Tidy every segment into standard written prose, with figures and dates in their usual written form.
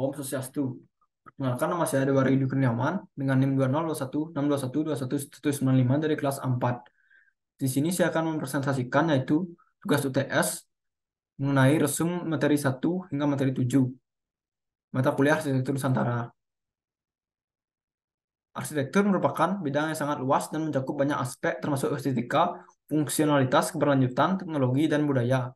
Om Swastiastu. Perkenalkan, nama saya Dewa Ridho Kurniawan dengan NIM 202161211195 dari kelas 4. Di sini saya akan mempresentasikan yaitu tugas UTS mengenai resum materi 1 hingga materi 7 mata kuliah arsitektur Nusantara. Arsitektur merupakan bidang yang sangat luas dan mencakup banyak aspek termasuk estetika, fungsionalitas, keberlanjutan, teknologi, dan budaya.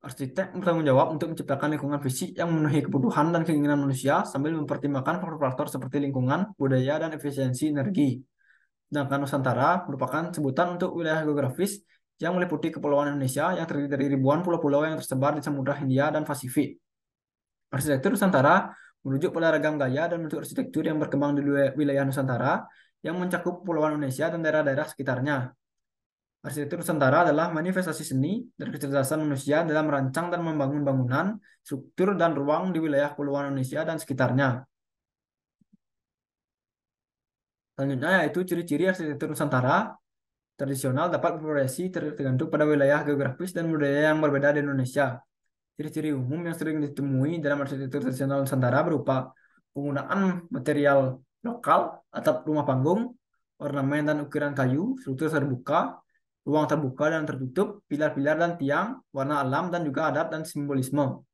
Arsitek bertanggung jawab untuk menciptakan lingkungan fisik yang memenuhi kebutuhan dan keinginan manusia sambil mempertimbangkan faktor-faktor seperti lingkungan, budaya, dan efisiensi energi. Sedangkan Nusantara merupakan sebutan untuk wilayah geografis yang meliputi kepulauan Indonesia yang terdiri dari ribuan pulau-pulau yang tersebar di Samudra Hindia dan Pasifik. Arsitektur Nusantara merujuk pada ragam gaya dan bentuk arsitektur yang berkembang di wilayah Nusantara yang mencakup kepulauan Indonesia dan daerah-daerah sekitarnya. Arsitektur Nusantara adalah manifestasi seni dan kecerdasan manusia dalam merancang dan membangun bangunan, struktur, dan ruang di wilayah kepulauan Indonesia dan sekitarnya. Selanjutnya yaitu ciri-ciri arsitektur Nusantara tradisional dapat bervariasi tergantung pada wilayah geografis dan budaya yang berbeda di Indonesia. Ciri-ciri umum yang sering ditemui dalam arsitektur tradisional Nusantara berupa penggunaan material lokal, atap rumah panggung, ornamen dan ukiran kayu, struktur terbuka, ruang terbuka dan tertutup, pilar-pilar dan tiang, warna alam, dan juga adat dan simbolisme.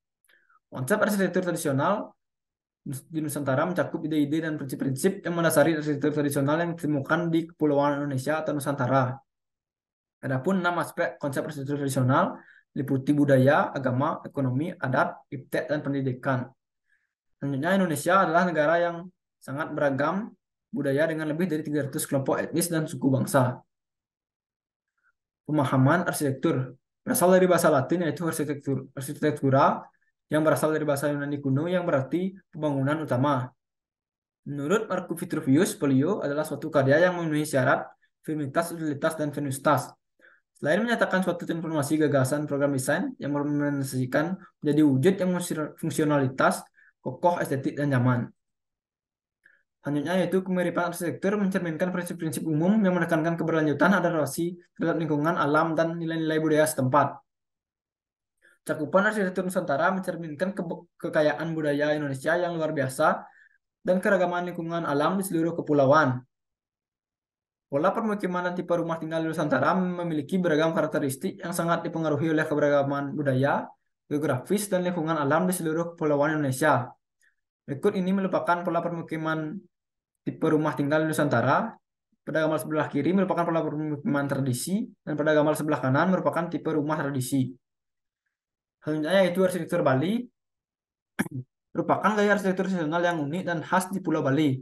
Konsep arsitektur tradisional di Nusantara mencakup ide-ide dan prinsip-prinsip yang mendasari arsitektur tradisional yang ditemukan di Kepulauan Indonesia atau Nusantara. Adapun 6 aspek konsep arsitektur tradisional meliputi budaya, agama, ekonomi, adat, iptek, dan pendidikan. Selanjutnya, Indonesia adalah negara yang sangat beragam budaya dengan lebih dari 300 kelompok etnis dan suku bangsa. Pemahaman arsitektur berasal dari bahasa Latin yaitu arsitektura yang berasal dari bahasa Yunani kuno yang berarti pembangunan utama. Menurut Marcus Vitruvius Polio adalah suatu karya yang memenuhi syarat firmitas, utilitas, dan venusitas. Selain menyatakan suatu informasi gagasan program desain yang merealisasikan menjadi wujud yang fungsionalitas, kokoh, estetik, dan nyaman. Selanjutnya yaitu kemiripan arsitektur mencerminkan prinsip-prinsip umum yang menekankan keberlanjutan adaptasi terhadap lingkungan, alam, dan nilai-nilai budaya setempat. Cakupan arsitektur Nusantara mencerminkan kekayaan budaya Indonesia yang luar biasa dan keragaman lingkungan alam di seluruh kepulauan. Pola permukiman dan tipe rumah tinggal di Nusantara memiliki beragam karakteristik yang sangat dipengaruhi oleh keberagaman budaya, geografis, dan lingkungan alam di seluruh kepulauan Indonesia. Berikut ini merupakan pola permukiman tipe rumah tinggal di Nusantara. Pada gambar sebelah kiri merupakan pola permukiman tradisi, dan pada gambar sebelah kanan merupakan tipe rumah tradisi. Selanjutnya yaitu arsitektur Bali, merupakan gaya arsitektur tradisional yang unik dan khas di Pulau Bali.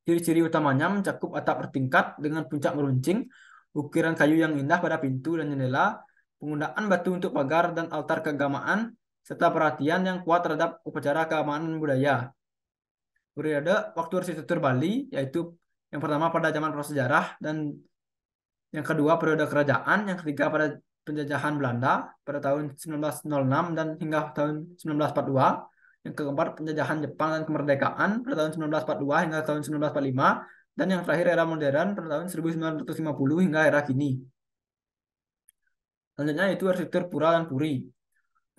Ciri-ciri utamanya mencakup atap bertingkat dengan puncak meruncing, ukiran kayu yang indah pada pintu dan jendela, penggunaan batu untuk pagar dan altar keagamaan, serta perhatian yang kuat terhadap upacara keagamaan dan budaya. Periode waktu arsitektur Bali yaitu yang pertama pada zaman prasejarah, dan yang kedua periode kerajaan, yang ketiga pada penjajahan Belanda pada tahun 1906 dan hingga tahun 1942. Yang keempat, penjajahan Jepang dan kemerdekaan pada tahun 1942 hingga tahun 1945. Dan yang terakhir, era modern pada tahun 1950 hingga era kini. Selanjutnya itu arsitektur pura dan puri.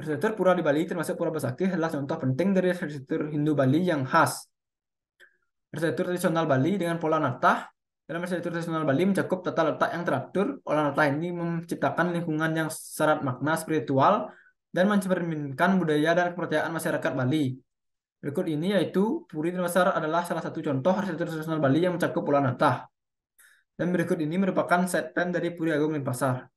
Arsitektur pura di Bali termasuk Pura Besakih adalah contoh penting dari arsitektur Hindu Bali yang khas. Arsitektur tradisional Bali dengan pola natah. Dalam arsitektur tradisional Bali mencakup tata letak yang teratur. Pola natah ini menciptakan lingkungan yang syarat makna spiritual dan mencerminkan budaya dan kepercayaan masyarakat Bali. Berikut ini yaitu Puri Denpasar adalah salah satu contoh arsitektur tradisional Bali yang mencakup pola natah. Dan berikut ini merupakan set plan dari Puri Agung Denpasar.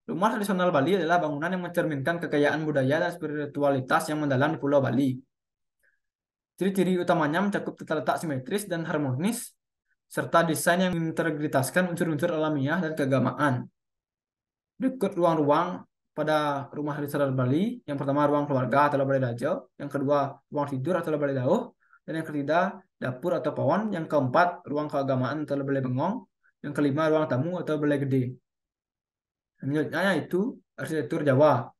Rumah tradisional Bali adalah bangunan yang mencerminkan kekayaan budaya dan spiritualitas yang mendalam di Pulau Bali. Ciri-ciri utamanya mencakup tata letak simetris dan harmonis, serta desain yang mengintegritaskan unsur-unsur alamiah dan keagamaan. Berikut ruang-ruang pada rumah tradisional Bali. Yang pertama, ruang keluarga atau balai dajo. Yang kedua, ruang tidur atau balai dauh. Dan yang ketiga, dapur atau pawon. Yang keempat, ruang keagamaan atau balai bengong. Yang kelima, ruang tamu atau balai gede. Selanjutnya yaitu arsitektur Jawa.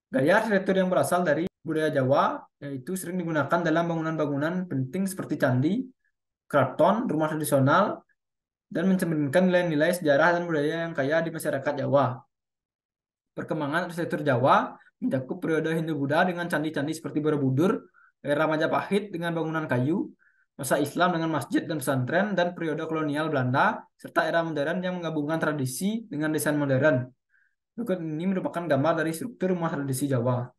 Gaya arsitektur yang berasal dari budaya Jawa yaitu sering digunakan dalam bangunan-bangunan penting seperti candi, keraton, rumah tradisional, dan mencerminkan nilai-nilai sejarah dan budaya yang kaya di masyarakat Jawa. Perkembangan arsitektur Jawa mencakup periode Hindu-Buddha dengan candi-candi seperti Borobudur, era Majapahit dengan bangunan kayu, masa Islam dengan masjid dan pesantren, dan periode kolonial Belanda, serta era modern yang menggabungkan tradisi dengan desain modern. Berikut ini merupakan gambar dari struktur rumah tradisi Jawa.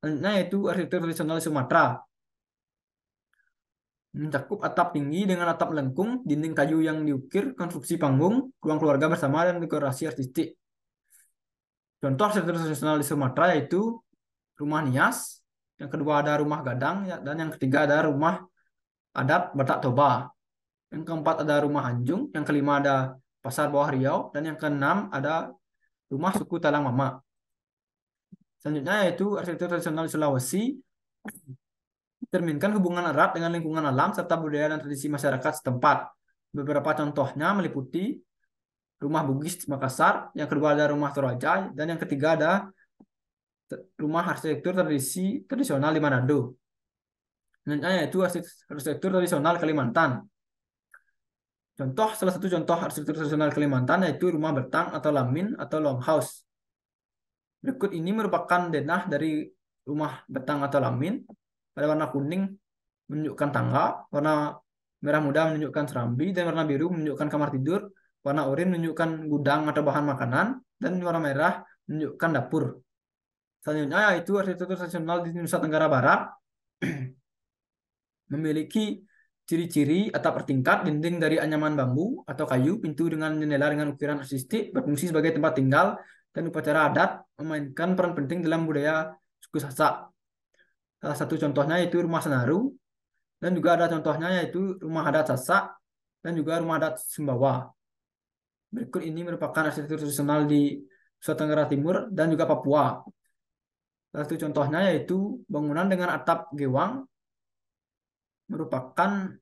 Selanjutnya yaitu arsitektur tradisional Sumatera. Mencakup atap tinggi dengan atap melengkung, dinding kayu yang diukir, konstruksi panggung, ruang keluarga bersama, dan dekorasi artistik. Contoh arsitektur tradisional di Sumatera yaitu rumah Nias, yang kedua ada rumah Gadang, dan yang ketiga ada rumah adat Batak Toba. Yang keempat ada rumah Anjung, yang kelima ada Pasar Bawah Riau, dan yang keenam ada rumah suku Talang Mama. Selanjutnya yaitu arsitektur tradisional di Sulawesi, mencerminkan hubungan erat dengan lingkungan alam serta budaya dan tradisi masyarakat setempat. Beberapa contohnya meliputi rumah Bugis Makassar, yang kedua ada rumah Toraja, dan yang ketiga ada rumah arsitektur tradisional di Manado. Selanjutnya yaitu arsitektur tradisional Kalimantan. Salah satu contoh arsitektur tradisional Kalimantan yaitu rumah betang atau lamin atau longhouse. Berikut ini merupakan denah dari rumah betang atau lamin. Pada warna kuning menunjukkan tangga, warna merah muda menunjukkan serambi, dan warna biru menunjukkan kamar tidur, warna oranye menunjukkan gudang atau bahan makanan, dan warna merah menunjukkan dapur. Selanjutnya yaitu arsitektur tradisional di Nusa Tenggara Barat. Memiliki ciri-ciri atap bertingkat, dinding dari anyaman bambu atau kayu, pintu dengan jendela dengan ukiran artistik, berfungsi sebagai tempat tinggal dan upacara adat, memainkan peran penting dalam budaya suku Sasak. Salah satu contohnya yaitu rumah Senaru, dan juga ada contohnya yaitu rumah adat Sasak dan juga rumah adat Sumbawa. Berikut ini merupakan arsitektur tradisional di Nusa Tenggara Timur dan juga Papua. Salah satu contohnya yaitu bangunan dengan atap gewang, merupakan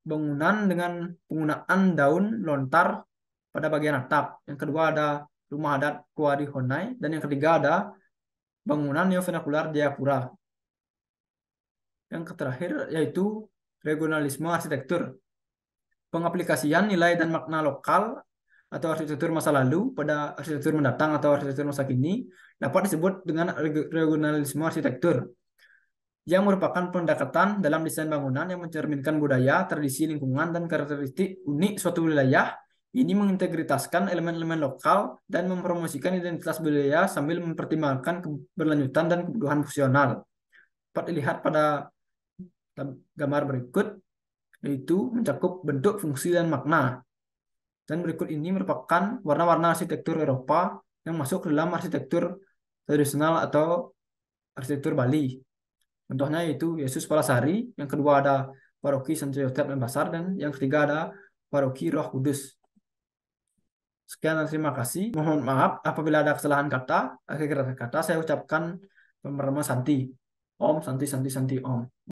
bangunan dengan penggunaan daun lontar pada bagian atap. Yang kedua ada rumah adat Kuari Honai, dan yang ketiga ada bangunan neovernakular Jayapura. Yang terakhir yaitu regionalisme arsitektur. Pengaplikasian nilai dan makna lokal atau arsitektur masa lalu pada arsitektur mendatang atau arsitektur masa kini dapat disebut dengan regionalisme arsitektur, yang merupakan pendekatan dalam desain bangunan yang mencerminkan budaya, tradisi lingkungan, dan karakteristik unik suatu wilayah. Ini mengintegritaskan elemen-elemen lokal dan mempromosikan identitas budaya sambil mempertimbangkan keberlanjutan dan kebutuhan fungsional. Dapat dilihat pada gambar berikut, yaitu mencakup bentuk, fungsi, dan makna. Dan berikut ini merupakan warna-warna arsitektur Eropa yang masuk ke dalam arsitektur tradisional atau arsitektur Bali. Contohnya yaitu Yesus Palasari, yang kedua ada Paroki Santo Yosep Denpasar, dan yang ketiga ada Paroki Roh Kudus. Sekian dan terima kasih. Mohon maaf apabila ada kesalahan kata. Akhir kata saya ucapkan Pertama Santi. Om Santi Santi Santi Om.